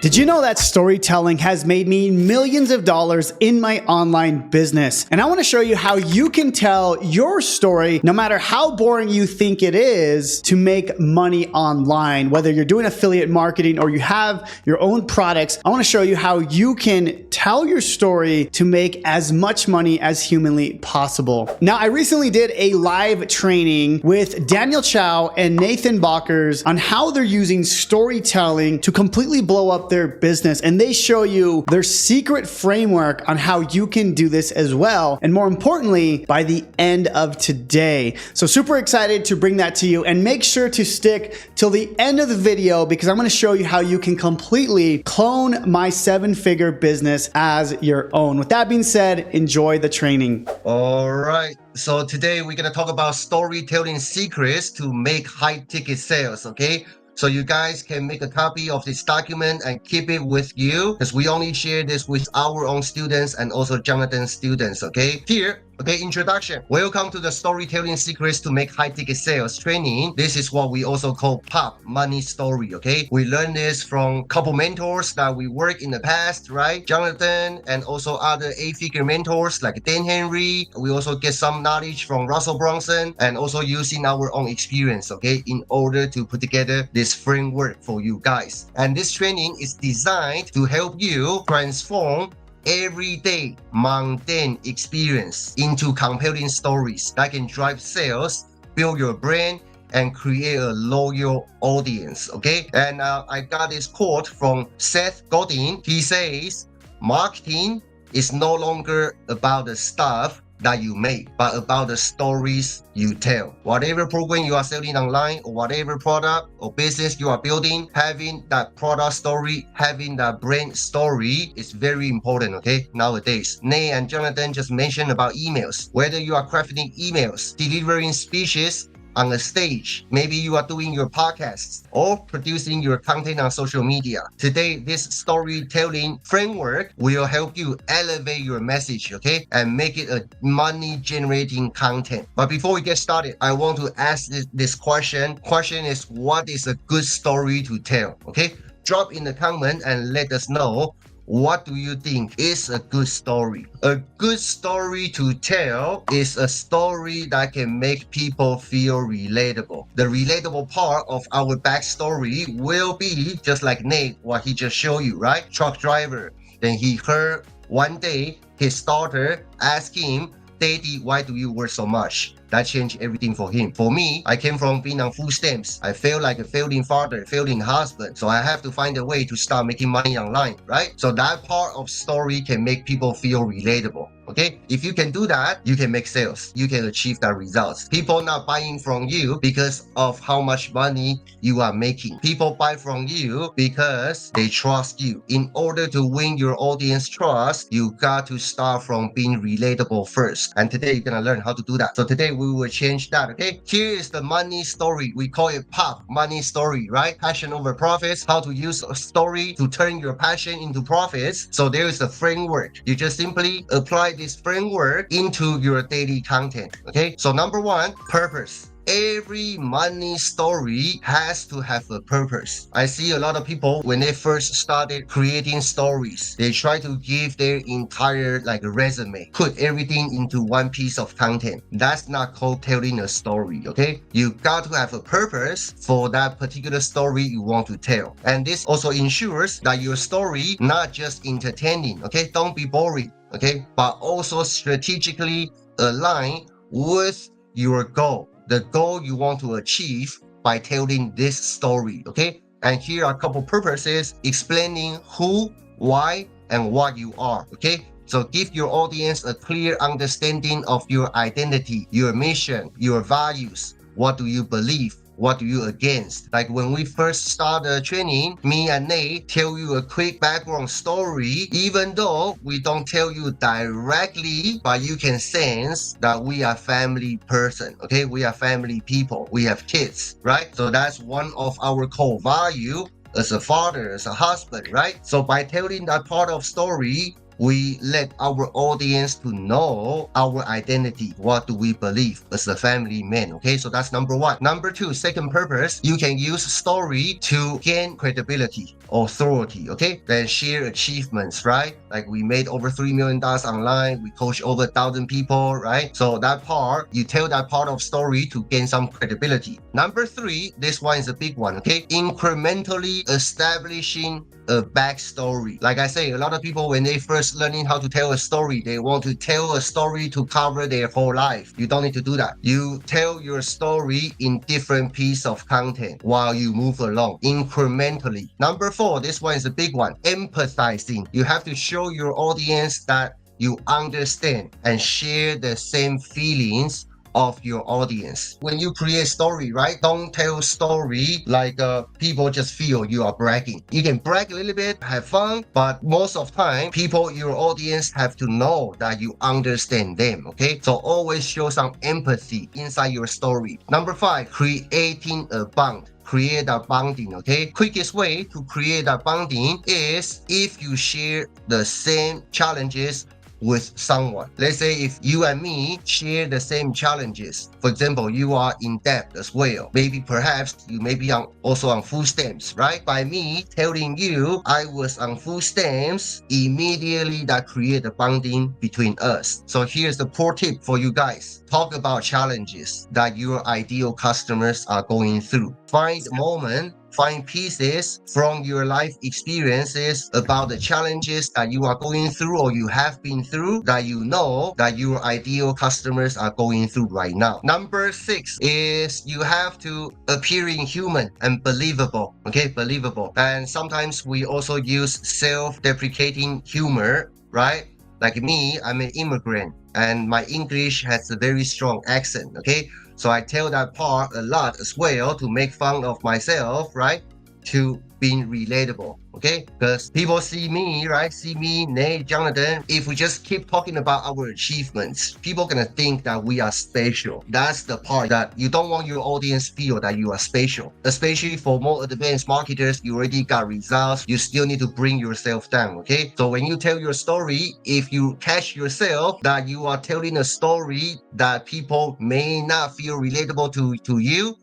Did you know that storytelling has made me millions of dollars in my online business? And I want to show you how you can tell your story, no matter how boring you think it is, to make money online. Whether you're doing affiliate marketing or you have your own products, I want to show you how you can tell your story to make as much money as humanly possible. Now, I recently did a live training with Daniel Chow and Nathan Bockers on how they're using storytelling to completely blow up their business, and they show you their secret framework on how you can do this as well, and more importantly, by the end of today. So super excited to bring that to you, and make sure to stick till the end of the video because I'm going to show you how you can completely clone my 7-figure business as your own. With that being said, enjoy the training. All right, so today we're going to talk about storytelling secrets to make high ticket sales. Okay, so you guys can make a copy of this document and keep it with you because we only share this with our own students and also Jonathan's students. Okay, here. Okay, introduction. Welcome to the Storytelling Secrets to Make High Ticket Sales training. This is what we also call POP, money story. Okay, we learned this from a couple mentors that we worked in the past, right? Jonathan and also other 8-figure mentors like Dan Henry. We also get some knowledge from Russell Brunson and also using our own experience, okay, in order to put together this framework for you guys. And this training is designed to help you transform everyday mundane experience into compelling stories that can drive sales, build your brand, and create a loyal audience. Okay, and I got this quote from Seth Godin. He says, marketing is no longer about the stuff that you make, but about the stories you tell. Whatever program you are selling online or whatever product or business you are building, having that product story, having that brand story is very important, okay, nowadays. Nate and Jonathan just mentioned about emails. Whether you are crafting emails, delivering speeches on a stage, maybe you are doing your podcasts or producing your content on social media. Today, this storytelling framework will help you elevate your message, okay, and make it a money-generating content. But before we get started, I want to ask this question. Question is, what is a good story to tell? Okay, drop in the comment and let us know. What do you think is a good story? A good story to tell is a story that can make people feel relatable. The relatable part of our backstory will be just like Nate, what he just showed you, right? Truck driver. Then he heard one day his daughter ask him, "Daddy, why do you work so much?" That changed everything for him. For me, I came from being on food stamps. I felt like a failing father, failing husband. So I have to find a way to start making money online, right? So that part of story can make people feel relatable. Okay, if you can do that, you can make sales. You can achieve that results. People not buying from you because of how much money you are making. People buy from you because they trust you. In order to win your audience trust, you got to start from being relatable first. And today you're gonna learn how to do that. So today we will change that. Okay, here is the money story. We call it POP, money story, right? Passion over profits. How to use a story to turn your passion into profits. So there is a framework. You just simply apply this framework into your daily content. Okay, so number one, purpose. Every money story has to have a purpose. I see a lot of people when they first started creating stories, they try to give their entire resume, put everything into one piece of content. That's not called telling a story. Okay, you got to have a purpose for that particular story you want to tell, and this also ensures that your story not just entertaining. Okay, don't be boring. Okay, but also strategically align with your goal, the goal you want to achieve by telling this story. Okay, and here are a couple purposes: explaining who, why, and what you are. Okay, so give your audience a clear understanding of your identity, your mission, your values. What do you believe? What do you against? Like when we first start the training, me and Nate tell you a quick background story, even though we don't tell you directly, but you can sense that we are family person. Okay, we are family people. We have kids, right? So that's one of our core value as a father, as a husband, right? So by telling that part of story, we let our audience to know our identity. What do we believe as a family man? Okay, so that's number one. Number two, second purpose, you can use story to gain credibility, authority. Okay, then share achievements, right? Like we made over $3 million online, we coach over 1,000 people, right? So that part, you tell that part of story to gain some credibility. Number three, this one is a big one. Okay, incrementally establishing a backstory. Like I say, a lot of people, when they first learning how to tell a story, they want to tell a story to cover their whole life. You don't need to do that. You tell your story in different piece of content while you move along incrementally. Number four, this one is a big one, empathizing. You have to show your audience that you understand and share the same feelings of your audience. When you create story, right? Don't tell story like people just feel you are bragging. You can brag a little bit, have fun, but most of time, people, your audience have to know that you understand them, okay? So always show some empathy inside your story. Number five, creating a bond. Create that bonding, okay? Quickest way to create that bonding is if you share the same challenges with someone. Let's say if you and me share the same challenges, for example, you are in debt as well, maybe perhaps you may be also on food stamps, right? By me telling you I was on food stamps, immediately that create a bonding between us. So here's the pro tip for you guys. Talk about challenges that your ideal customers are going through. Find the moment, find pieces from your life experiences about the challenges that you are going through or you have been through that you know that your ideal customers are going through right now. Number six is you have to appearing human and believable. Okay, believable. And sometimes we also use self-deprecating humor, right? Like me, I'm an immigrant and my English has a very strong accent, okay? So I tell that part a lot as well to make fun of myself, right? To being relatable, okay? Because people see me, right? See me, Nate, Jonathan. If we just keep talking about our achievements, people are gonna think that we are special. That's the part that you don't want your audience feel that you are special. Especially for more advanced marketers, you already got results. You still need to bring yourself down, okay? So when you tell your story, if you catch yourself that you are telling a story that people may not feel relatable to you,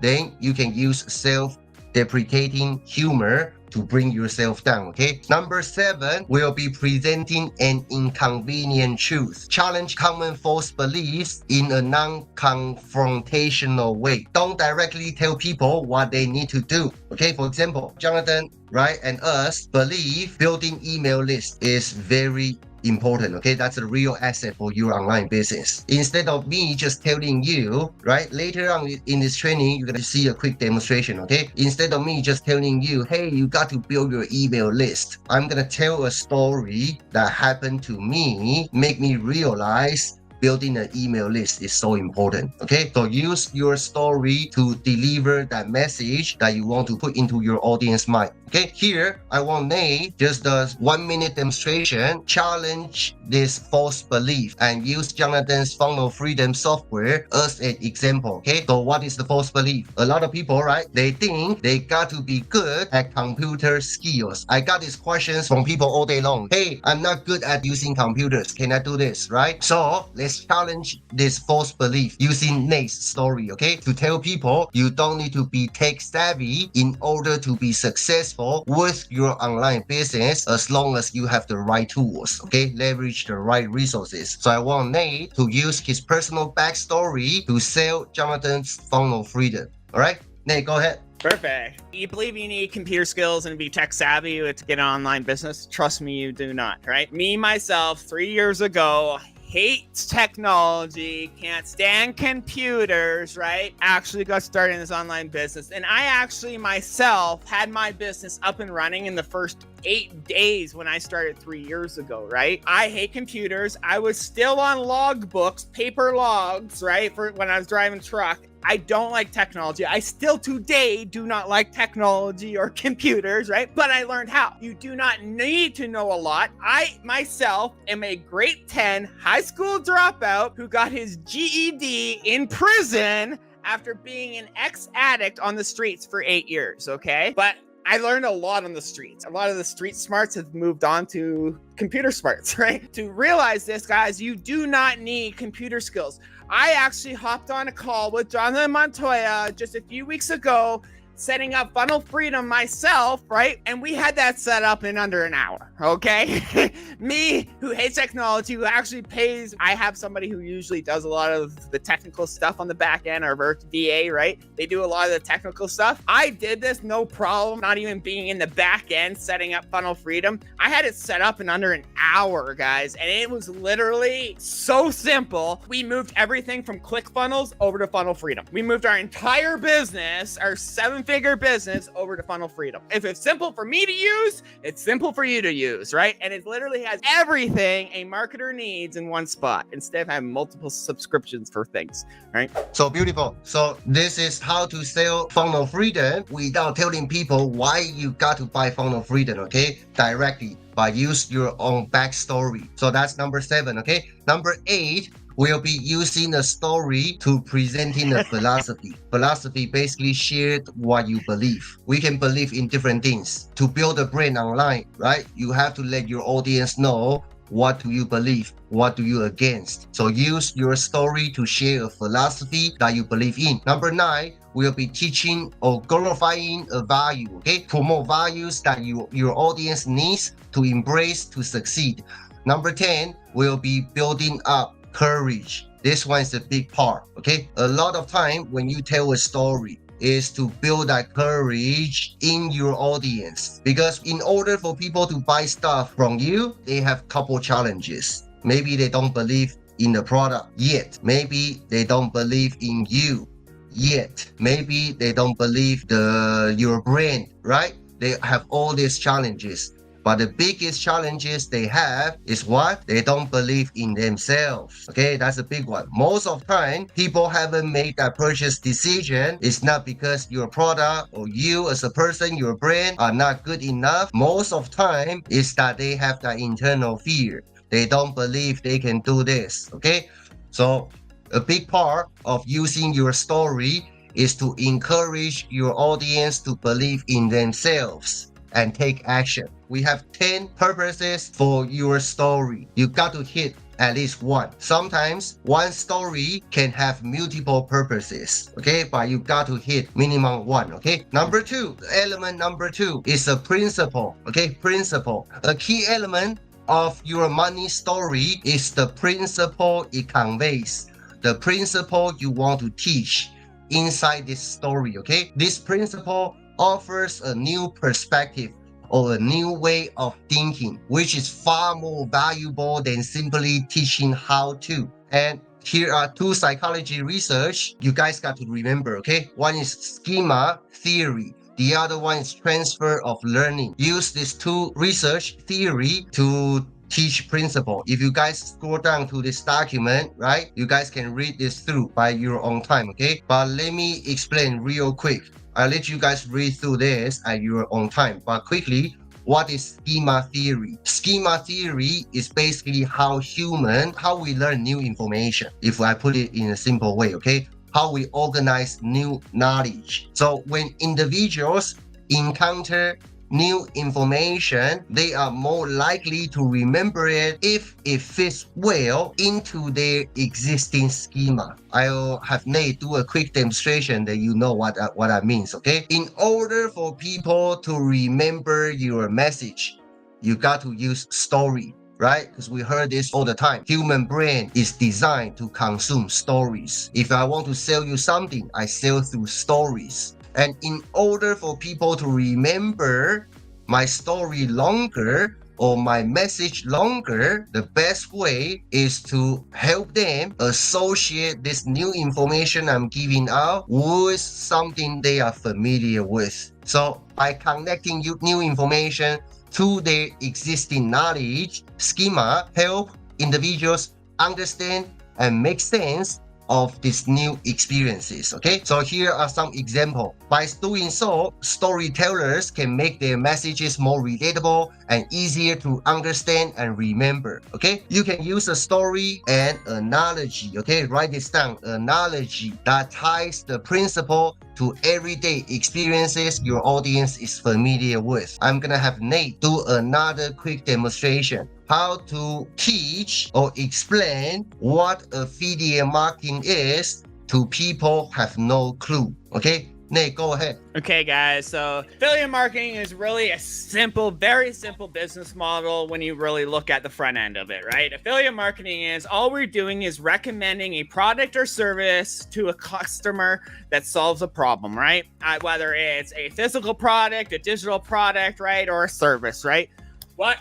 then you can use self-deprecating humor to bring yourself down, okay? Number seven will be presenting an inconvenient truth. Challenge common false beliefs in a non-confrontational way. Don't directly tell people what they need to do, okay? For example, Jonathan, right, and us believe building email list is very important, okay? That's a real asset for your online business. Instead of me just telling you, right, later on in this training, you're gonna see a quick demonstration, okay? Instead of me just telling you, hey, you got to build your email list, I'm gonna tell a story that happened to me, make me realize building an email list is so important, okay? So use your story to deliver that message that you want to put into your audience mind, okay? Here, I want Nate just does 1 minute demonstration, challenge this false belief and use Jonathan's funnel freedom software as an example, okay? So what is the false belief? A lot of people, right? They think they got to be good at computer skills. I got these questions from people all day long. Hey, I'm not good at using computers. Can I do this, right? So let's challenge this false belief using Nate's story, okay? To tell people you don't need to be tech savvy in order to be successful with your online business as long as you have the right tools, okay? Leverage the right resources. So I want Nate to use his personal backstory to sell Jonathan's funnel freedom. All right, Nate, go ahead. Perfect. You believe you need computer skills and be tech savvy to get an online business? Trust me, you do not, right? Me, myself, 3 years ago, hates technology, can't stand computers, right? Actually got started in this online business. And I actually myself had my business up and running in the first 8 days when I started 3 years ago, right? I hate computers. I was still on logbooks, paper logs, right? For when I was driving truck. I don't like technology. I still today do not like technology or computers, right? But I learned how. You do not need to know a lot. I myself am a grade 10 high school dropout who got his GED in prison after being an ex-addict on the streets for 8 years, okay? But I learned a lot on the streets. A lot of the street smarts have moved on to computer smarts, right? To realize this, guys, you do not need computer skills. I actually hopped on a call with Jonathan Montoya just a few weeks ago, setting up Funnel Freedom myself, right? And we had that set up in under an hour, okay? Me, who hates technology, who actually pays. I have somebody who usually does a lot of the technical stuff on the back end, our VA, right? They do a lot of the technical stuff. I did this no problem, not even being in the back end, setting up Funnel Freedom. I had it set up in under an hour, guys, and it was literally so simple. We moved everything from ClickFunnels over to Funnel Freedom. We moved our entire business, our 7-figure business, over to Funnel Freedom. If it's simple for me to use, it's simple for you to use, right? And it literally has everything a marketer needs in one spot instead of having multiple subscriptions for things, right? So beautiful. So this is how to sell Funnel Freedom without telling people why you got to buy Funnel Freedom, okay? Directly, but use your own backstory. So that's number 7, okay? Number 8, we'll be using a story to presenting a philosophy. Philosophy basically shared what you believe. We can believe in different things. To build a brand online, right? You have to let your audience know what do you believe, what do you against. So use your story to share a philosophy that you believe in. Number 9, we'll be teaching or glorifying a value, okay? Promote values that your audience needs to embrace to succeed. Number 10, we'll be building up courage. This one is a big part, okay? A lot of time when you tell a story is to build that courage in your audience, because in order for people to buy stuff from you, they have couple challenges. Maybe they don't believe in the product yet. Maybe they don't believe in you yet. Maybe they don't believe your brand, right? They have all these challenges. But the biggest challenges they have is what? They don't believe in themselves. Okay, that's a big one. Most of the time, people haven't made that purchase decision. It's not because your product or you as a person, your brand are not good enough. Most of the time, it's that they have that internal fear. They don't believe they can do this. Okay, so a big part of using your story is to encourage your audience to believe in themselves and take action. We have 10 purposes for your story. You got to hit at least one. Sometimes one story can have multiple purposes, okay? But you got to hit minimum one, okay? Element number two is a principle, okay? Principle. A key element of your money story is the principle it conveys, the principle you want to teach inside this story, okay? This principle offers a new perspective or a new way of thinking, which is far more valuable than simply teaching how to. And here are 2 psychology research you guys got to remember, okay? One is schema theory. The other one is transfer of learning. Use these 2 research theory to teach principle. If you guys scroll down to this document, right, you guys can read this through by your own time, okay? But let me explain real quick. I'll let you guys read through this at your own time. But quickly, what is schema theory? Schema theory is basically how we learn new information. If I put it in a simple way, okay? How we organize new knowledge. So when individuals encounter new information, they are more likely to remember it if it fits well into their existing schema. I'll have Nate do a quick demonstration that you know what that means, okay? In order for people to remember your message, you got to use story, right? Because we heard this all the time. Human brain is designed to consume stories. If I want to sell you something, I sell through stories. And in order for people to remember my story longer or my message longer, the best way is to help them associate this new information I'm giving out with something they are familiar with. So by connecting new information to their existing knowledge, schema help individuals understand and make sense of these new experiences, okay? So here are some examples. By doing so, storytellers can make their messages more relatable and easier to understand and remember, okay? You can use a story and analogy, okay? Write this down, analogy that ties the principle to to everyday experiences your audience is familiar with. I'm gonna have Nate do another quick demonstration how to teach or explain what affiliate marketing is to people who have no clue. Okay, Nate, go ahead. Okay, guys, so affiliate marketing is really a simple, very simple business model when you really look at the front end of it, right? Affiliate marketing is all we're doing is recommending a product or service to a customer that solves a problem, right? Whether it's a physical product, a digital product, right, or a service, right?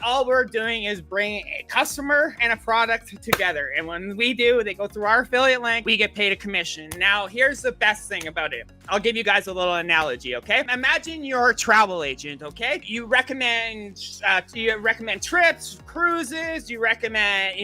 All we're doing is bringing a customer and a product together. And when we do, they go through our affiliate link, we get paid a commission. Now, here's the best thing about it. I'll give you guys a little analogy, okay? Imagine you're a travel agent, okay? You recommend trips, cruises, you recommend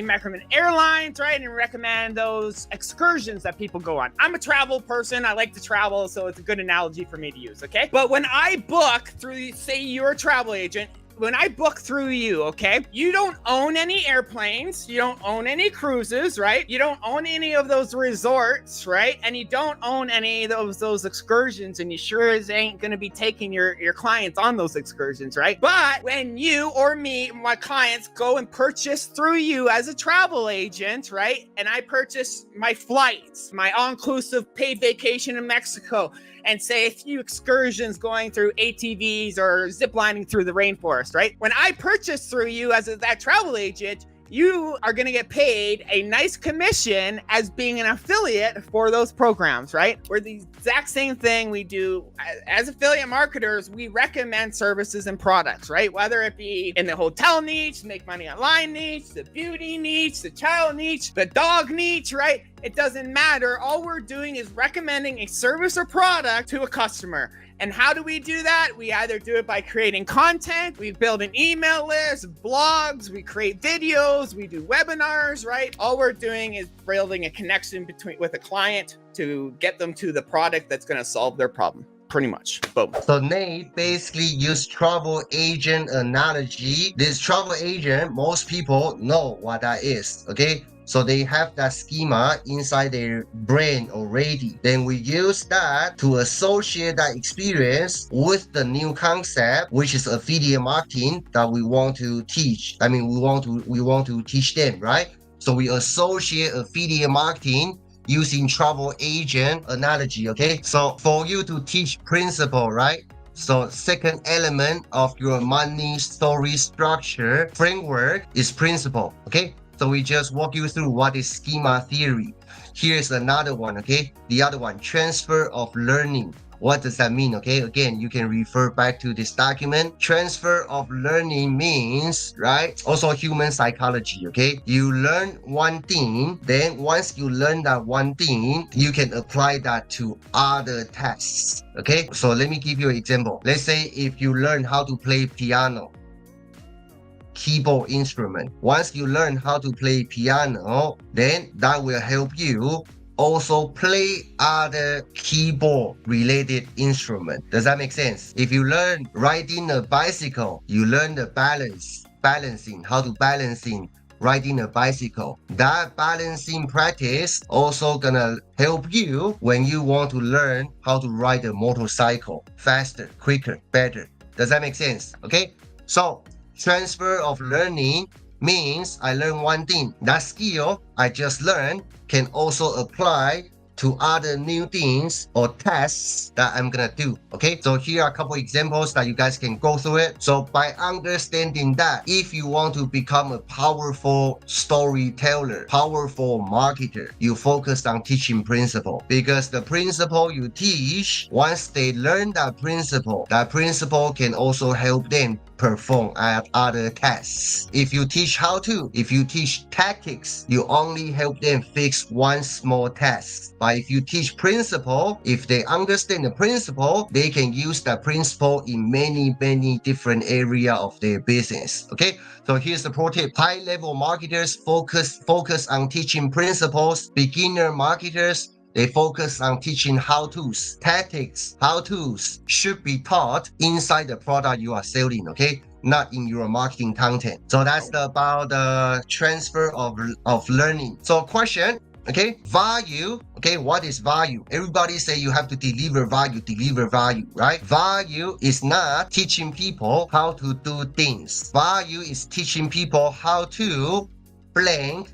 airlines, right? And you recommend those excursions that people go on. I'm a travel person. I like to travel, so it's a good analogy for me to use, okay? But when I book through, say you're a travel agent, when I book through you, okay, you don't own any airplanes, you don't own any cruises, right? You don't own any of those resorts, right? And you don't own any of those excursions, and you sure as ain't gonna be taking your clients on those excursions, right? But when you or me, my clients, go and purchase through you as a travel agent, right? And I purchase my flights, my all-inclusive paid vacation in Mexico, and say a few excursions going through ATVs or ziplining through the rainforest, right? When I purchase through you as that travel agent, you are going to get paid a nice commission as being an affiliate for those programs, right? We're the exact same thing we do as affiliate marketers. We recommend services and products, right? Whether it be in the hotel niche, make money online niche, the beauty niche, the child niche, the dog niche, right? It doesn't matter. All we're doing is recommending a service or product to a customer. And how do we do that? We either do it by creating content, we build an email list, blogs, we create videos, we do webinars, right? All we're doing is building a connection with a client to get them to the product that's going to solve their problem. Pretty much. Boom. So Nate basically used travel agent analogy. This travel agent, most people know what that is, okay? So they have that schema inside their brain already. Then we use that to associate that experience with the new concept, which is affiliate marketing that we want to teach. I mean, we want to teach them, right? So we associate affiliate marketing using travel agent analogy, okay? So for you to teach principle, right? So second element of your money story structure framework is principle, okay? So we just walk you through what is schema theory. Here's another one, okay? The other one, transfer of learning. What does that mean, okay? Again, you can refer back to this document. Transfer of learning means, right? Also human psychology, okay? You learn one thing, then once you learn that one thing, you can apply that to other tasks, okay? So let me give you an example. Let's say if you learn how to play piano, keyboard instrument. Once you learn how to play piano, then that will help you also play other keyboard related instrument. Does that make sense? If you learn riding a bicycle, you learn the balancing, how to balancing riding a bicycle. That balancing practice also gonna help you when you want to learn how to ride a motorcycle faster, quicker, better. Does that make sense? Okay, so transfer of learning means I learn one thing. That skill I just learned can also apply to other new things or tasks that I'm gonna do. Okay, so here are a couple examples that you guys can go through it. So by understanding that, if you want to become a powerful storyteller, powerful marketer, you focus on teaching principle, because the principle you teach, once they learn that principle can also help them perform at other tasks. If you teach how to, if you teach tactics, you only help them fix one small task. But if you teach principle, if they understand the principle, they can use that principle in many different areas of their business. Okay, so here's the pro tip. High level marketers focus on teaching principles. Beginner marketers, they focus on teaching how-tos. Tactics, how-tos should be taught inside the product you are selling, okay? Not in your marketing content. So that's about the transfer of learning. So question, okay? Value, okay? Okay, what is value? Everybody say you have to deliver value, right? Value is not teaching people how to do things. Value is teaching people how to blank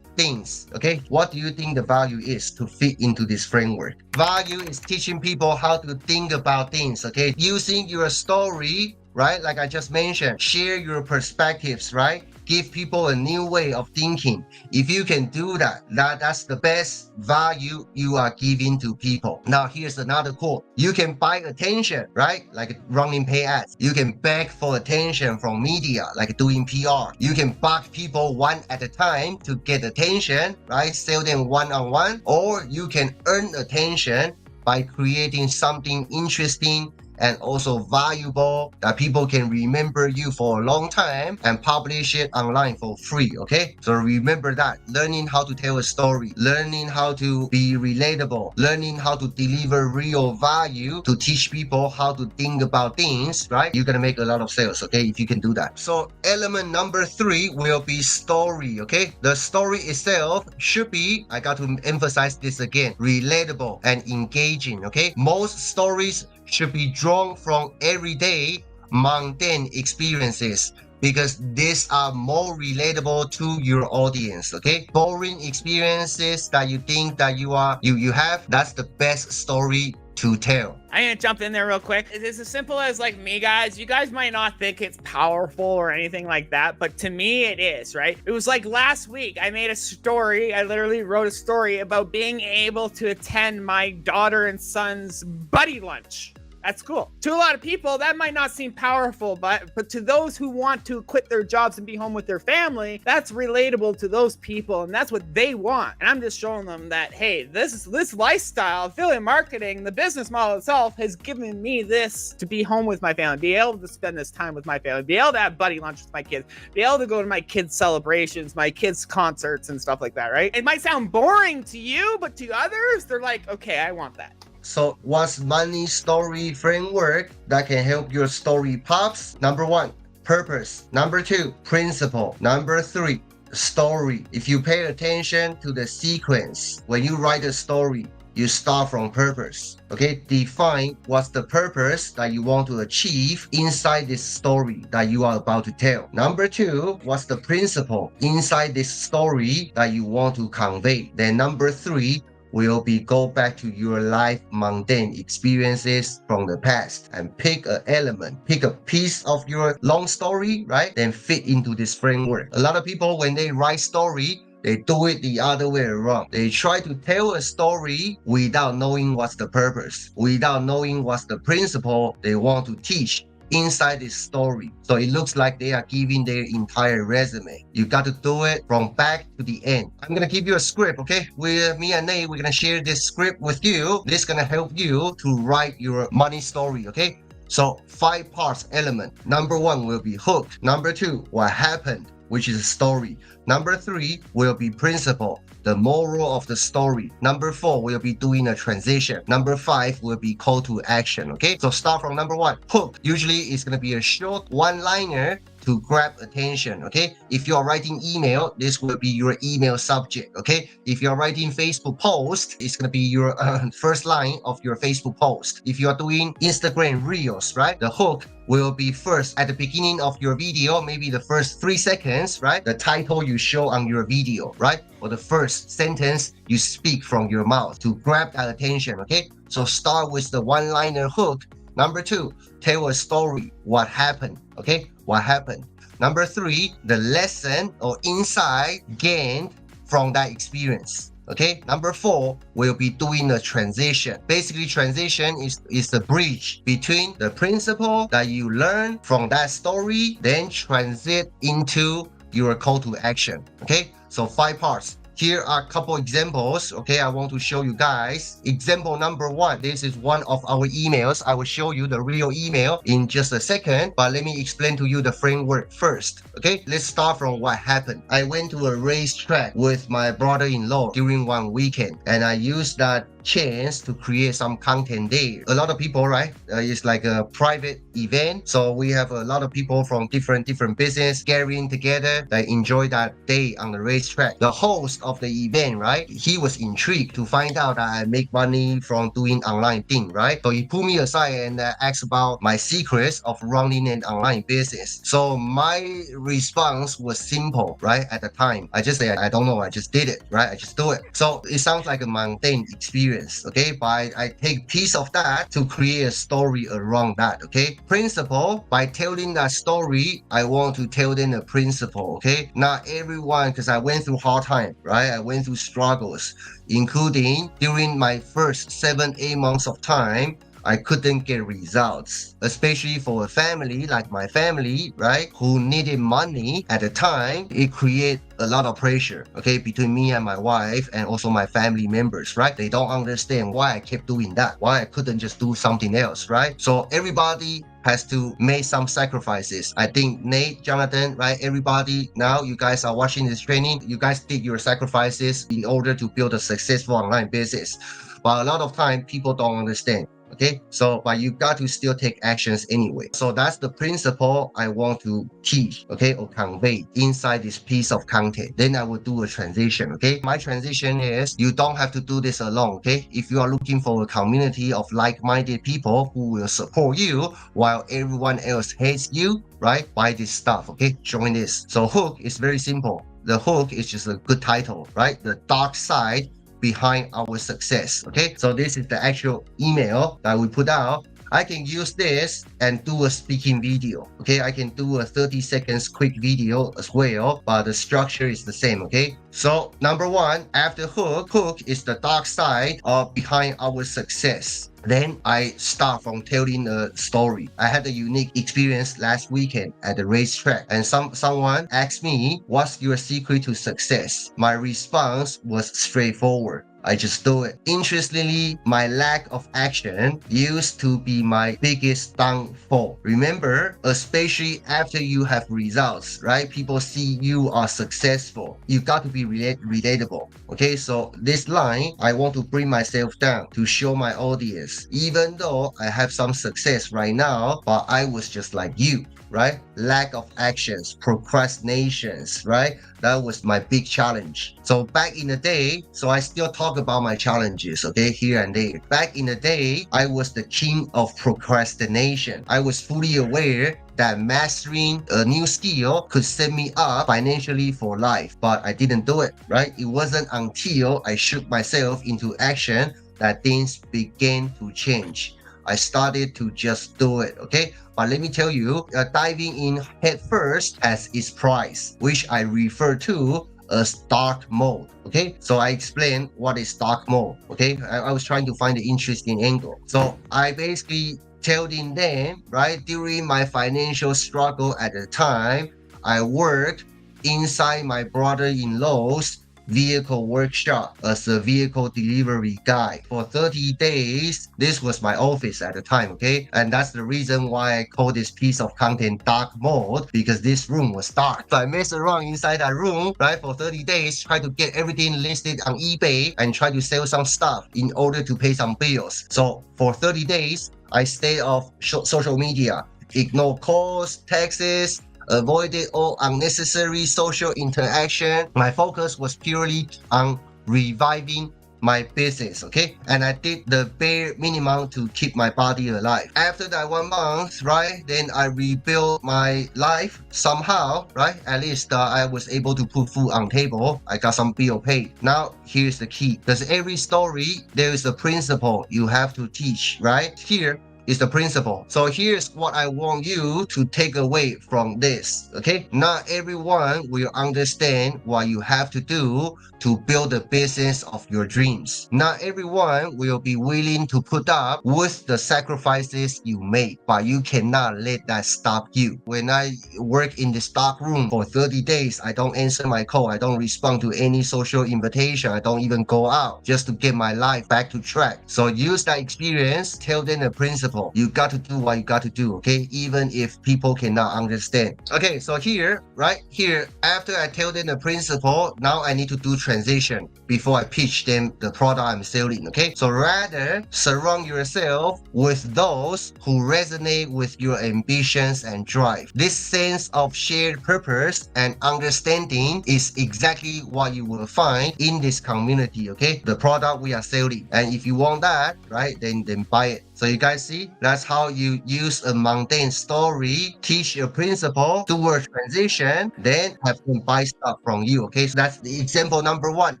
things. Okay, what do you think the value is to fit into this framework? Value is teaching people how to think about things. Okay, using your story, right? Like I just mentioned, share your perspectives, right? Give people a new way of thinking. If you can do that, that's the best value you are giving to people. Now, here's another quote. You can buy attention, right? Like running pay ads. You can beg for attention from media, like doing PR. You can bug people one at a time to get attention, right? Sell them one-on-one. Or you can earn attention by creating something interesting and also valuable that people can remember you for a long time and publish it online for free. Okay, so remember that. Learning how to tell a story, learning how to be relatable, learning how to deliver real value to teach people how to think about things, right? You're gonna make a lot of sales, okay, if you can do that. So element number 3 will be story. Okay, the story itself should be, I got to emphasize this again, relatable and engaging. Okay, most stories should be drawn from everyday mundane experiences because these are more relatable to your audience. Okay, boring experiences that you think that you have, that's the best story to tell. I'm gonna jump in there real quick. It's as simple as like me, guys. You guys might not think it's powerful or anything like that, but to me it is, right? It was like last week, I made a story. I literally wrote a story about being able to attend my daughter and son's buddy lunch at school. To a lot of people, that might not seem powerful, but to those who want to quit their jobs and be home with their family, that's relatable to those people, and that's what they want. And I'm just showing them that, hey, this lifestyle, affiliate marketing, the business model itself has given me this to be home with my family, be able to spend this time with my family, be able to have buddy lunch with my kids, be able to go to my kids' celebrations, my kids' concerts and stuff like that, right? It might sound boring to you, but to others, they're like, okay, I want that. So what's money story framework that can help your story pops? Number 1, purpose. Number 2, principle. Number 3, story. If you pay attention to the sequence, when you write a story, you start from purpose. Okay, define what's the purpose that you want to achieve inside this story that you are about to tell. Number 2, what's the principle inside this story that you want to convey. Then number 3 will be go back to your life mundane experiences from the past and pick an element, pick a piece of your long story, right? Then fit into this framework. A lot of people, when they write story, they do it the other way around. They try to tell a story without knowing what's the purpose, without knowing what's the principle they want to teach inside this story. So it looks like they are giving their entire resume. You got to do it from back to the end. I'm gonna give you a script, okay? With me and Nate, we're gonna share this script with you. This is gonna help you to write your money story, okay? So 5 parts element. Number 1 will be hook. Number 2, what happened, which is a story. Number 3 will be principle, the moral of the story. Number 4 will be doing a transition. Number 5 will be call to action. Okay, so start from number 1, hook. Usually it's gonna be a short one-liner to grab attention. Okay, if you're writing email, this will be your email subject. Okay, if you're writing Facebook post, it's gonna be your first line of your Facebook post. If you're doing Instagram reels, right, the hook will be first at the beginning of your video, maybe the first 3 seconds, right? The title you show on your video, right? Or the first sentence you speak from your mouth to grab that attention, okay? So start with the one-liner hook. Number 2, tell a story. What happened, okay? What happened? Number 3, the lesson or insight gained from that experience. Okay, number 4 will be doing a transition. Basically, transition is the bridge between the principle that you learn from that story, then transit into your call to action. Okay, so 5 parts. Here are a couple examples, okay, I want to show you guys. Example number 1, this is one of our emails. I will show you the real email in just a second, but let me explain to you the framework first, okay? Let's start from what happened. I went to a racetrack with my brother-in-law during one weekend, and I used that chance to create some content there. A lot of people, right? It's like a private event. So we have a lot of people from different business gathering together that enjoy that day on the racetrack. The host of the event, right? He was intrigued to find out that I make money from doing online thing, right? So he pulled me aside and asked about my secrets of running an online business. So my response was simple, right? At the time, I just say, I don't know. I just did it, right? I just do it. So it sounds like a mundane experience, okay? But I take piece of that to create a story around that, okay? Principle, by telling that story, I want to tell them a principle, okay? Not everyone, because I went through hard time, right? I went through struggles, including during my first 7-8 months of time, I couldn't get results, especially for a family like my family, right, who needed money at the time. It created a lot of pressure, okay, between me and my wife and also my family members, right? They don't understand why I kept doing that, why I couldn't just do something else, right? So everybody has to make some sacrifices. I think Nate, Jonathan, right, everybody, now you guys are watching this training, you guys did your sacrifices in order to build a successful online business. But a lot of time people don't understand. Okay, so but you got to still take actions anyway. So that's the principle I want to teach, okay, or convey inside this piece of content. Then I will do a transition, okay? My transition is you don't have to do this alone, okay? If you are looking for a community of like-minded people who will support you while everyone else hates you, right? Buy this stuff, okay? Join this. So hook is very simple. The hook is just a good title, right? The dark side behind our success, okay? So this is the actual email that we put out. I can use this and do a speaking video, okay? I can do a 30 seconds quick video as well, but the structure is the same, okay? So number one, after hook is the dark side of behind our success. Then I start from telling a story. I had a unique experience last weekend at the racetrack, and someone asked me, what's your secret to success? My response was straightforward. I just do it. Interestingly, my lack of action used to be my biggest downfall. Remember, especially after you have results, right? People see you are successful. You got to be relatable. Okay, so this line, I want to bring myself down to show my audience, even though I have some success right now, but I was just like you. Right? Lack of actions, procrastinations, right? That was my big challenge. So back in the day, so I still talk about my challenges, okay, here and there. Back in the day, I was the king of procrastination. I was fully aware that mastering a new skill could set me up financially for life, but I didn't do it, right? It wasn't until I shook myself into action that things began to change. I started to just do it, okay? But let me tell you, diving in head first has its price, which I refer to as dark mode, okay? So I explain what is dark mode, okay? I was trying to find the interesting angle. So I basically telling them, right, during my financial struggle at the time, I worked inside my brother-in-law's vehicle workshop as a vehicle delivery guy for 30 days. This was my office at the time, okay? And that's the reason why I call this piece of content dark mode, because this room was dark. So I messed around inside that room, right, for 30 days, try to get everything listed on eBay and try to sell some stuff in order to pay some bills. So for 30 days, I stay off social media, ignore calls, texts, avoided all unnecessary social interaction. My focus was purely on reviving my business, okay? And I did the bare minimum to keep my body alive. After that 1 month, right, then I rebuilt my life somehow, right? At least I was able to put food on table. I got some bill paid. Now, here's the key. Because every story, there is a principle you have to teach, right? Here is the principle. So here's what I want you to take away from this, okay? Not everyone will understand what you have to do to build the business of your dreams. Not everyone will be willing to put up with the sacrifices you make, but you cannot let that stop you. When I work in the stock room for 30 days, I don't answer my call. I don't respond to any social invitation. I don't even go out just to get my life back to track. So use that experience, tell them the principle. principle. You got to do what you got to do, okay? Even if people cannot understand. Okay, so here, right here, after I tell them the principle, now I need to do transition before I pitch them the product I'm selling, okay? So rather, surround yourself with those who resonate with your ambitions and drive. This sense of shared purpose and understanding is exactly what you will find in this community, okay? The product we are selling. And if you want that, right, then buy it. So you guys see, that's how you use a mundane story, teach a principle, do a transition, then have them buy stuff from you, okay? So that's the example number one.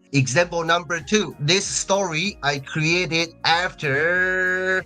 Example number two, this story I created after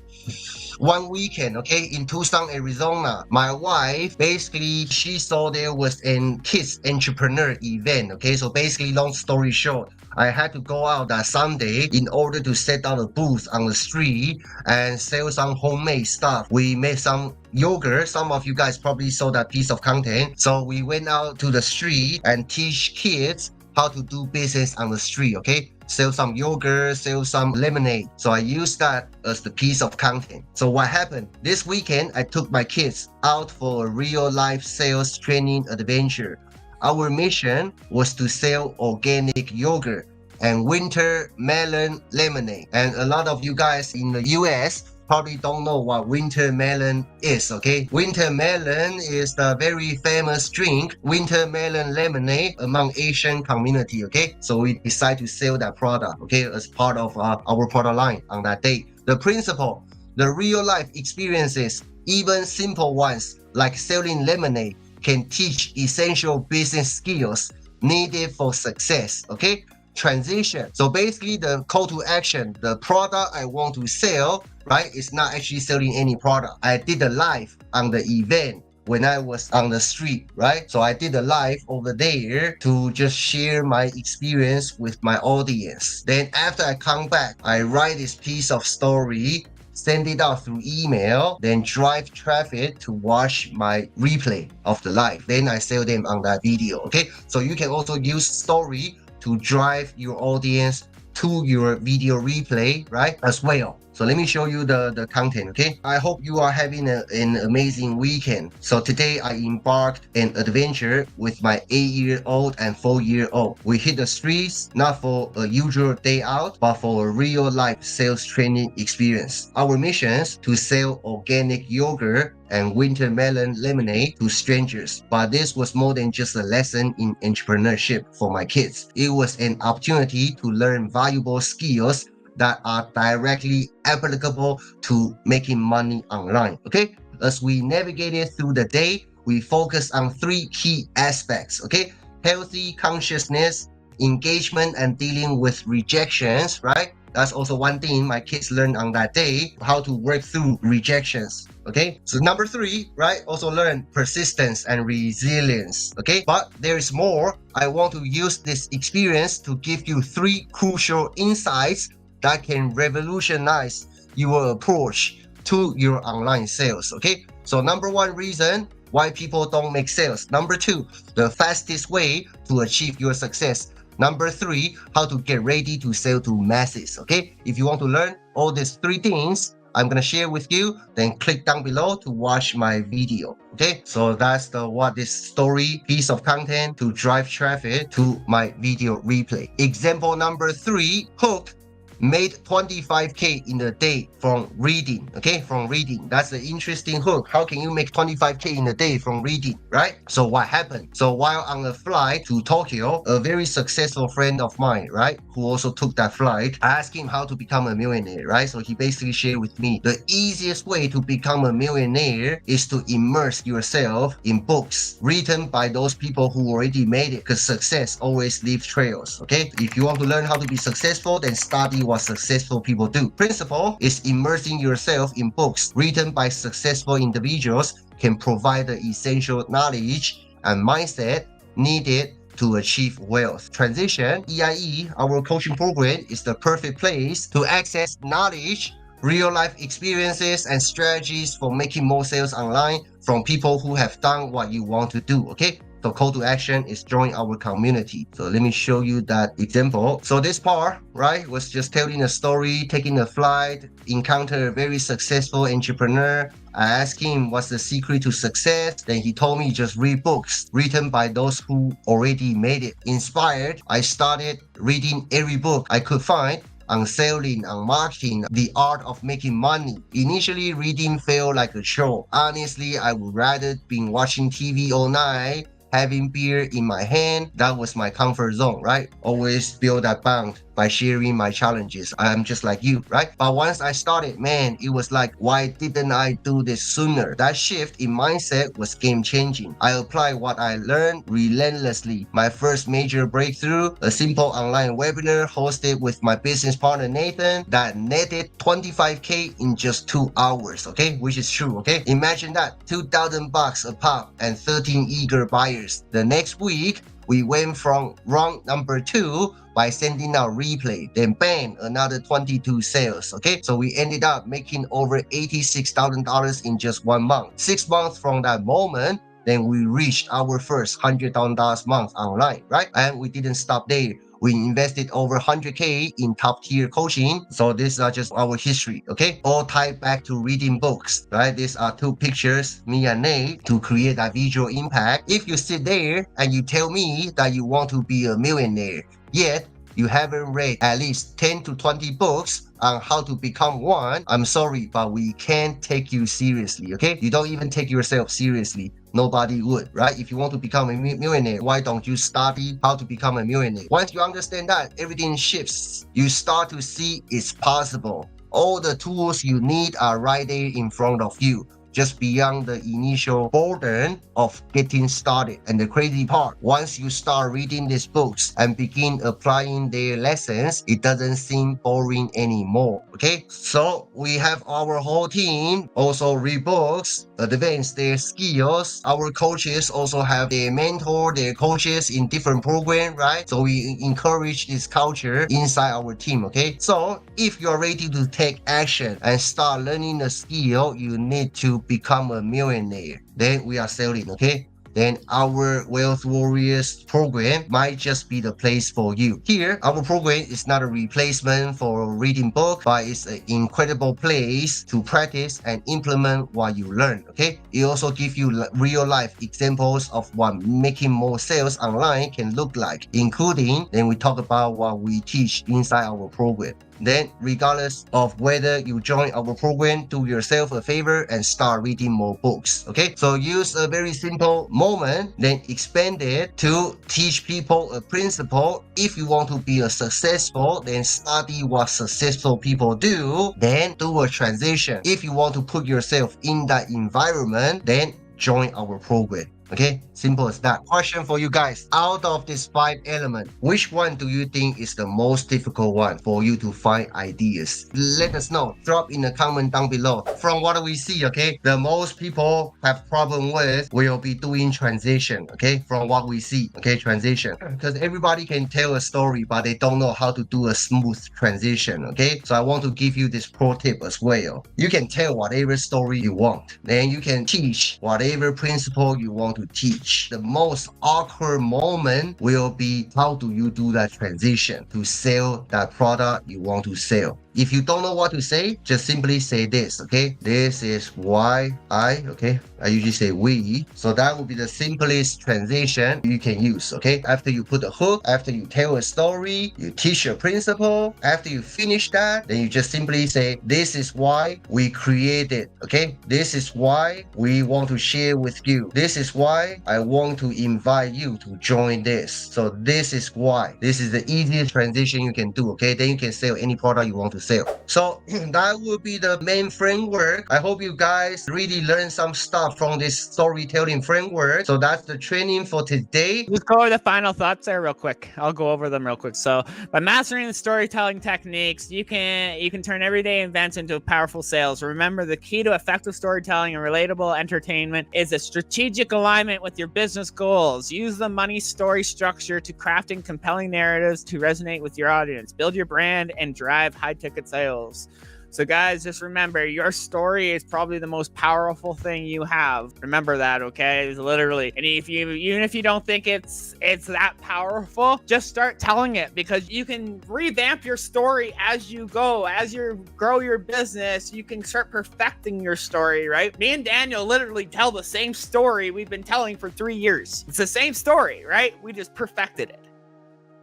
one weekend, okay, in Tucson, Arizona. My wife, basically, she saw there was an kids entrepreneur event, okay? So basically, long story short, I had to go out that Sunday in order to set out a booth on the street and sell some homemade stuff. We made some yogurt. Some of you guys probably saw that piece of content. So we went out to the street and teach kids how to do business on the street, okay? Sell some yogurt, sell some lemonade. So I used that as the piece of content. So what happened? This weekend, I took my kids out for a real life sales training adventure. Our mission was to sell organic yogurt and winter melon lemonade. And a lot of you guys in the US probably don't know what winter melon is, okay? Winter melon is the very famous drink, winter melon lemonade, among Asian community, okay? So we decided to sell that product, okay, as part of our product line on that day. The principle, the real life experiences, even simple ones like selling lemonade, can teach essential business skills needed for success, okay? Transition. So basically the call to action, the product I want to sell, right, is not actually selling any product. I did a live on the event when I was on the street, right? So I did a live over there to just share my experience with my audience. Then after I come back, I write this piece of story, send it out through email, then drive traffic to watch my replay of the live. Then I sell them on that video, okay? So you can also use story to drive your audience to your video replay, right, as well. So let me show you the content, okay? I hope you are having an amazing weekend. So today I embarked an adventure with my 8-year-old and 4-year-old. We hit the streets, not for a usual day out, but for a real life sales training experience. Our missions to sell organic yogurt and winter melon lemonade to strangers. But this was more than just a lesson in entrepreneurship for my kids. It was an opportunity to learn valuable skills that are directly applicable to making money online, okay? As we navigated through the day, we focused on 3 key aspects, okay? Healthy consciousness, engagement, and dealing with rejections, right? That's also one thing my kids learned on that day, how to work through rejections, okay? So number 3, right, also learn persistence and resilience, okay? But there is more. I want to use this experience to give you 3 crucial insights that can revolutionize your approach to your online sales, okay? So number 1 reason why people don't make sales. Number 2, the fastest way to achieve your success. Number 3, how to get ready to sell to masses, okay? If you want to learn all these 3 things, I'm gonna share with you, then click down below to watch my video, okay? So that's what this story piece of content to drive traffic to my video replay. Example number 3, hook made 25K in a day from reading, okay? From reading. That's the interesting hook. How can you make 25K in a day from reading, right? So what happened? So while on a flight to Tokyo, a very successful friend of mine, right, who also took that flight, I asked him how to become a millionaire, right? So he basically shared with me the easiest way to become a millionaire is to immerse yourself in books written by those people who already made it, because success always leaves trails, okay? If you want to learn how to be successful, then study what successful people do. Principle is immersing yourself in books written by successful individuals can provide the essential knowledge and mindset needed to achieve wealth. Transition, EIE, our coaching program, is the perfect place to access knowledge, real-life experiences, and strategies for making more sales online from people who have done what you want to do, okay? So call to action is join our community. So let me show you that example. So this part, right, was just telling a story, taking a flight, encounter a very successful entrepreneur. I asked him what's the secret to success. Then he told me just read books written by those who already made it. Inspired, I started reading every book I could find on selling, on marketing, the art of making money. Initially, reading felt like a chore. Honestly, I would rather been watching TV all night, having beer in my hand. That was my comfort zone, right? Always build that bond by sharing my challenges. I'm just like you, right? But once I started, man, it was like, why didn't I do this sooner? That shift in mindset was game changing. I applied what I learned relentlessly. My first major breakthrough, a simple online webinar hosted with my business partner Nathan that netted 25K in just 2 hours, okay? Which is true, okay? Imagine that, $2,000 a pop and 13 eager buyers. The next week, we went from round number 2 by sending out replay, then bang, another 22 sales, okay? So we ended up making over $86,000 in just 1 month. 6 months from that moment, then we reached our first $100,000 month online, right? And we didn't stop there. We invested over 100K in top tier coaching. So these are just our history, okay? All tied back to reading books, right? These are 2 pictures, me and Nate, to create that visual impact. If you sit there and you tell me that you want to be a millionaire, yet you haven't read at least 10 to 20 books on how to become one, I'm sorry, but we can't take you seriously, okay? You don't even take yourself seriously. Nobody would, right? If you want to become a millionaire, why don't you study how to become a millionaire? Once you understand that, everything shifts. You start to see it's possible. All the tools you need are right there in front of you, just beyond the initial burden of getting started. And the crazy part, once you start reading these books and begin applying their lessons, it doesn't seem boring anymore, okay? So we have our whole team also read books, advance their skills. Our coaches also have their mentor, their coaches in different programs, right? So we encourage this culture inside our team, okay? So if you're ready to take action and start learning a skill, you need to become a millionaire. Then we are selling, okay? Then our Wealth Warriors program might just be the place for you. Here, our program is not a replacement for a reading book, but it's an incredible place to practice and implement what you learn, okay? It also gives you real life examples of what making more sales online can look like, including, then we talk about what we teach inside our program. Then, regardless of whether you join our program, do yourself a favor and start reading more books, okay? So use a very simple moment, then expand it to teach people a principle. If you want to be a successful, then study what successful people do, then do a transition. If you want to put yourself in that environment, then join our program. Okay, simple as that. Question for you guys. Out of these 5 elements, which one do you think is the most difficult one for you to find ideas? Let us know. Drop in the comment down below. From what we see, okay, the most people have problem with will be doing transition, okay, from what we see, okay, transition. Because everybody can tell a story, but they don't know how to do a smooth transition, okay? So I want to give you this pro tip as well. You can tell whatever story you want. Then you can teach whatever principle you want to teach. The most awkward moment will be how do you do that transition to sell that product you want to sell. If you don't know what to say, just simply say this, okay? This is why okay? I usually say we. So that would be the simplest transition you can use, okay? After you put a hook, after you tell a story, you teach a principle. After you finish that, then you just simply say, this is why we created, okay? This is why we want to share with you. This is why I want to invite you to join this. So this is why. This is the easiest transition you can do, okay? Then you can sell any product you want to sale. So that will be the main framework. I hope you guys really learn some stuff from this storytelling framework. So that's the training for today. Just go over the final thoughts there real quick. I'll go over them real quick. So by mastering the storytelling techniques, you can turn everyday events into powerful sales. Remember, the key to effective storytelling and relatable entertainment is a strategic alignment with your business goals. Use the money story structure to crafting compelling narratives to resonate with your audience. Build your brand and drive high ticket sales. So guys, just remember, your story is probably the most powerful thing you have. Remember that, okay? It's literally. And even if you don't think it's that powerful, just start telling it, because you can revamp your story as you go. As you grow your business, you can start perfecting your story, right? Me and Daniel literally tell the same story we've been telling for 3 years. It's the same story, right? We just perfected it.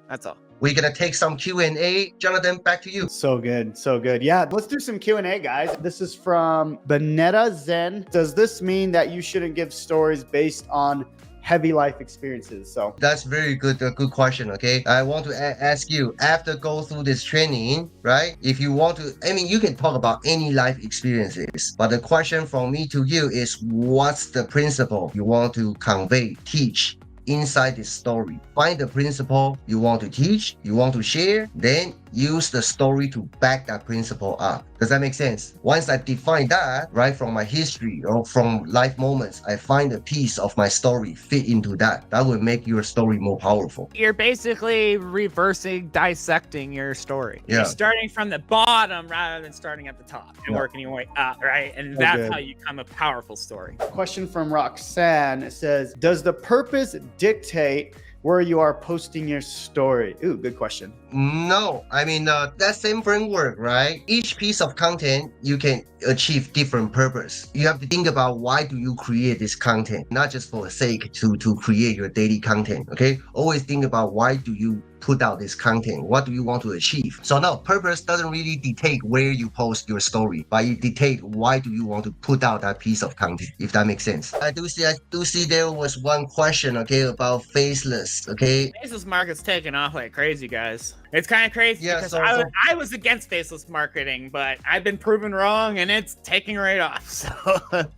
That's all. We're gonna take some Q&A. Jonathan, back to you. So good. So good. Yeah, let's do some Q&A, guys. This is from Benetta Zen. Does this mean that you shouldn't give stories based on heavy life experiences? So That's very good question. Okay, I want to ask you, after go through this training, right? If you want to, I mean, you can talk about any life experiences, but the question from me to you is, what's the principle you want to convey, teach inside this story? Find the principle you want to teach, you want to share, then use the story to back that principle up. Does that make sense? Once I define that, right, from my history or from life moments, I find a piece of my story fit into that. That will make your story more powerful. You're basically dissecting your story. Yeah. You're starting from the bottom rather than starting at the top and working your way up, right? And that's how you become a powerful story. question from Roxanne says, does the purpose dictate where you are posting your story? Ooh, good question. No, I mean, that same framework, right? Each piece of content, you can achieve different purpose. You have to think about, why do you create this content? Not just for the sake to create your daily content, okay? Always think about, why do you put out this content? What do you want to achieve? So no, purpose doesn't really dictate where you post your story, but it dictate why do you want to put out that piece of content, if that makes sense. I do see there was one question, okay, about faceless, okay? Faceless market's taking off like crazy, guys. It's kind of crazy because I was against faceless marketing, but I've been proven wrong and it's taking right off. So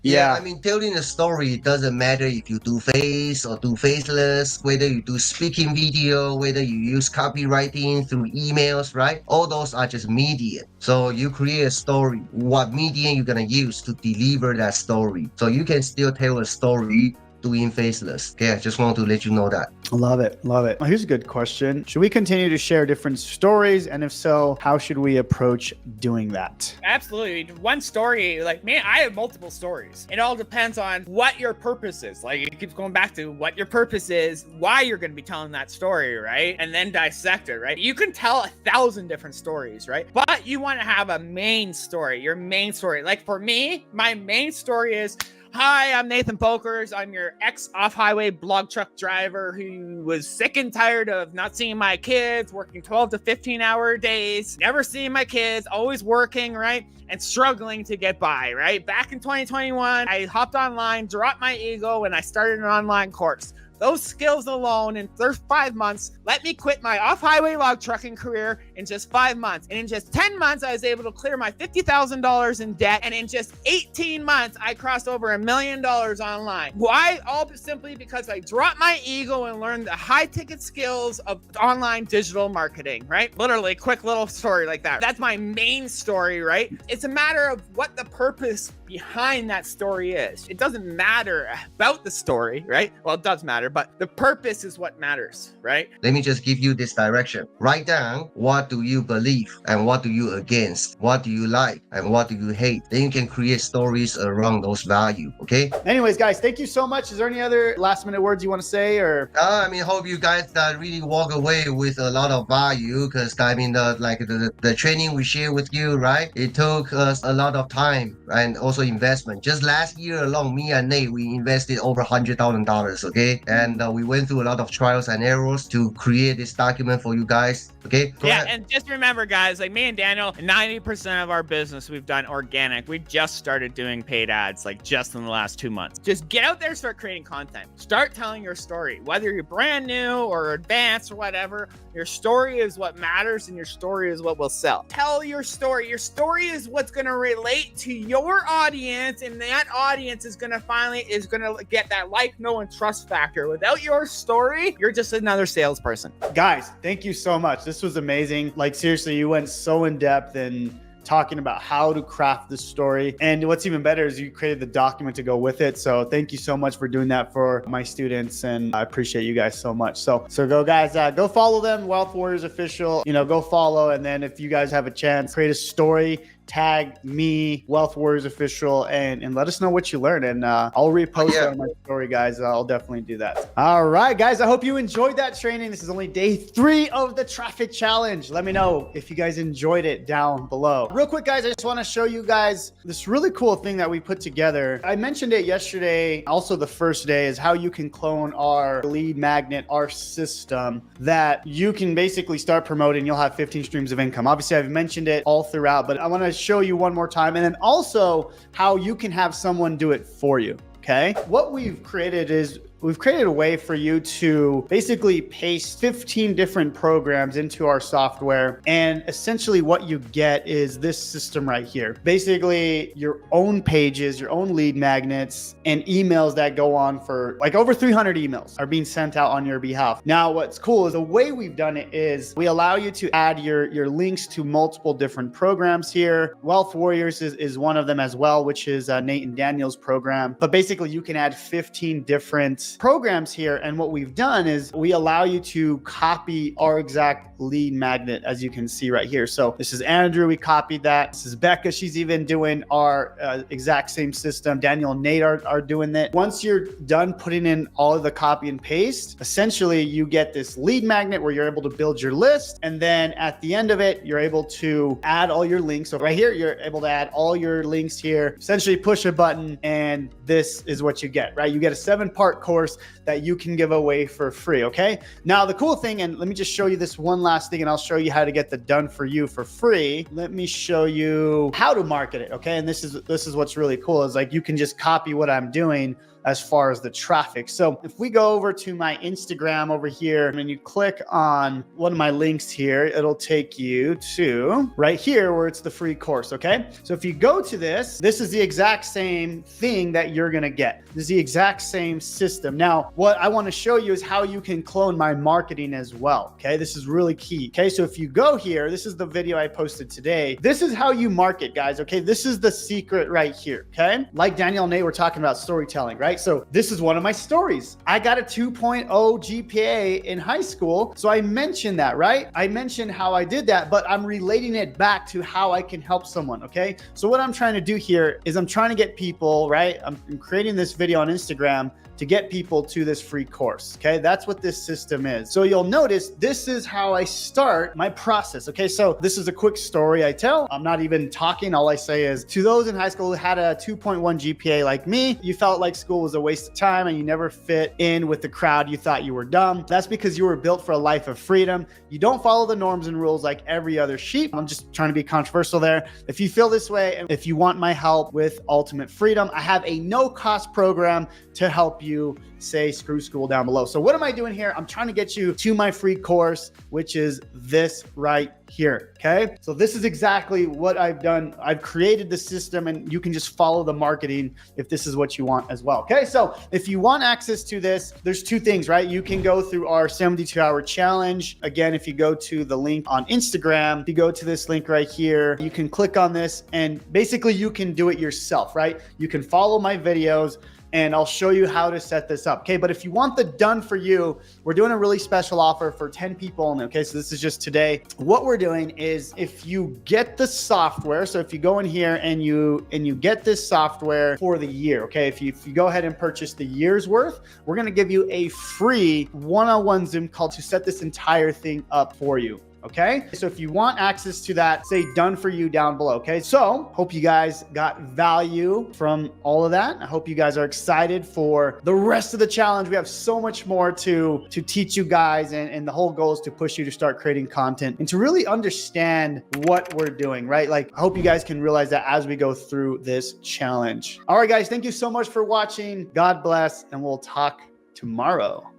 yeah, I mean, telling a story doesn't matter if you do face or do faceless, whether you do speaking video, whether you use copywriting through emails, right? All those are just media. So you create a story, what medium you're gonna use to deliver that story. So you can still tell a story doing faceless. Okay, I just want to let you know that. Love it. Love it. Well, here's a good question. Should we continue to share different stories? And if so, how should we approach doing that? absolutely. One story, like, man, I have multiple stories. It all depends on what your purpose is. Like, it keeps going back to what your purpose is, why you're going to be telling that story, right? And then dissect it, right? You can tell 1,000 different stories, right? But you want to have a main story, your main story. Like for me, my main story is, hi, I'm Nathan Pokers. I'm your ex-off-highway blog truck driver who was sick and tired of not seeing my kids, working 12 to 15-hour days, never seeing my kids, always working, right? And struggling to get by, right? Back in 2021, I hopped online, dropped my ego, and I started an online course. Those skills alone in 5 months let me quit my off-highway log trucking career in just 5 months. And in just 10 months, I was able to clear my $50,000 in debt. And in just 18 months, I crossed over $1 million online. Why? All simply because I dropped my ego and learned the high-ticket skills of online digital marketing, right? Literally, quick little story like that. That's my main story, right? It's a matter of what the purpose behind that story is. It doesn't matter about the story, right? Well, it does matter, but the purpose is what matters, right? Let me just give you this direction. Write down, what do you believe and what do you against? What do you like and what do you hate? Then you can create stories around those values, okay? Anyways, guys, thank you so much. Is there any other last minute words you want to say, or? I mean, hope you guys really walk away with a lot of value, because I mean, the training we share with you, right? It took us a lot of time and also investment. Just last year alone, me and Nate, we invested over $100,000, okay? And we went through a lot of trials and errors to create this document for you guys, okay? Go ahead. And just remember, guys, like me and Daniel, 90% of our business we've done organic. We just started doing paid ads, like just in the last 2 months. Just get out there, start creating content. Start telling your story. Whether you're brand new or advanced or whatever, your story is what matters and your story is what will sell. Tell your story. Your story is what's going to relate to your audience, and that audience is going to get that like, know, and trust factor. Without your story, you're just another salesperson. Guys, thank you so much. This was amazing. Like, seriously, you went so in depth and talking about how to craft the story. And what's even better is you created the document to go with it. So thank you so much for doing that for my students. And I appreciate you guys so much. So go guys, go follow them, Wealth Warriors Official, go follow. And then if you guys have a chance, create a story tag me, Wealth Warriors Official, and let us know what you learned. And I'll repost it on my story, guys. I'll definitely do that. All right, guys, I hope you enjoyed that training. This is only day 3 of the traffic challenge. Let me know if you guys enjoyed it down below. Real quick, guys, I just want to show you guys this really cool thing that we put together. I mentioned it yesterday. Also, the first day is how you can clone our lead magnet, our system that you can basically start promoting. You'll have 15 streams of income. Obviously, I've mentioned it all throughout, but I want to show you one more time, and then also how you can have someone do it for you. Okay, what we've created is we've created a way for you to basically paste 15 different programs into our software. And essentially what you get is this system right here. Basically your own pages, your own lead magnets, and emails that go on for like over 300 emails are being sent out on your behalf. Now, what's cool is the way we've done it is we allow you to add your links to multiple different programs here. Wealth Warriors is one of them as well, which is Nate and Daniel's program. But basically you can add 15 different programs here, and what we've done is we allow you to copy our exact lead magnet, as you can see right here. So this is Andrew, we copied that. This is Becca, she's even doing our exact same system. Daniel and Nate are doing that. Once you're done putting in all of the copy and paste, essentially you get this lead magnet where you're able to build your list, and then at the end of it you're able to add all your links. So right here you're able to add all your links here, essentially push a button, and this is what you get, right? You get a 7-part course that you can give away for free. Okay, now the cool thing, and let me just show you this one last thing, and I'll show you how to get the done for you for free. Let me show you how to market it. Okay, and this is what's really cool is like you can just copy what I'm doing as far as the traffic. So if we go over to my Instagram over here and you click on one of my links here, it'll take you to right here where it's the free course. Okay, so if you go to this is the exact same thing that you're gonna get. This is the exact same system. Now, what I want to show you is how you can clone my marketing as well. Okay, this is really key. Okay, so if you go here, this is the video I posted today. This is how you market, guys. Okay, this is the secret right here. Okay, like Daniel and Nate were talking about storytelling, right? So this is one of my stories. I got a 2.0 GPA in high school. So I mentioned that, right? I mentioned how I did that, but I'm relating it back to how I can help someone. Okay, so what I'm trying to do here is I'm trying to get people, right? I'm creating this video on Instagram to get people to this free course. Okay, that's what this system is. So you'll notice this is how I start my process. Okay, so this is a quick story I tell. I'm not even talking. All I say is to those in high school who had a 2.1 GPA like me, you felt like school was a waste of time and you never fit in with the crowd. You thought you were dumb. That's because you were built for a life of freedom. You don't follow the norms and rules like every other sheep. I'm just trying to be controversial there. If you feel this way, and if you want my help with ultimate freedom, I have a no-cost program to help you say screw school down below. So what am I doing here? I'm trying to get you to my free course, which is this right here. Okay, so this is exactly what I've done. I've created the system, and you can just follow the marketing if this is what you want as well. Okay, so if you want access to this, there's 2 things, right? You can go through our 72-hour challenge. Again, if you go to the link on Instagram, if you go to this link right here, you can click on this, and basically you can do it yourself, right? You can follow my videos, and I'll show you how to set this up. Okay, but if you want the done for you, we're doing a really special offer for 10 people only. Okay, so this is just today. What we're doing is if you get the software, so if you go in here and you get this software for the year, okay, if you go ahead and purchase the year's worth, we're gonna give you a free one-on-one Zoom call to set this entire thing up for you. Okay, so if you want access to that, say done for you down below. Okay, so hope you guys got value from all of that. I hope you guys are excited for the rest of the challenge. We have so much more to teach you guys, and the whole goal is to push you to start creating content and to really understand what we're doing, right? Like, I hope you guys can realize that as we go through this challenge. All right, guys, thank you so much for watching. God bless, and we'll talk tomorrow.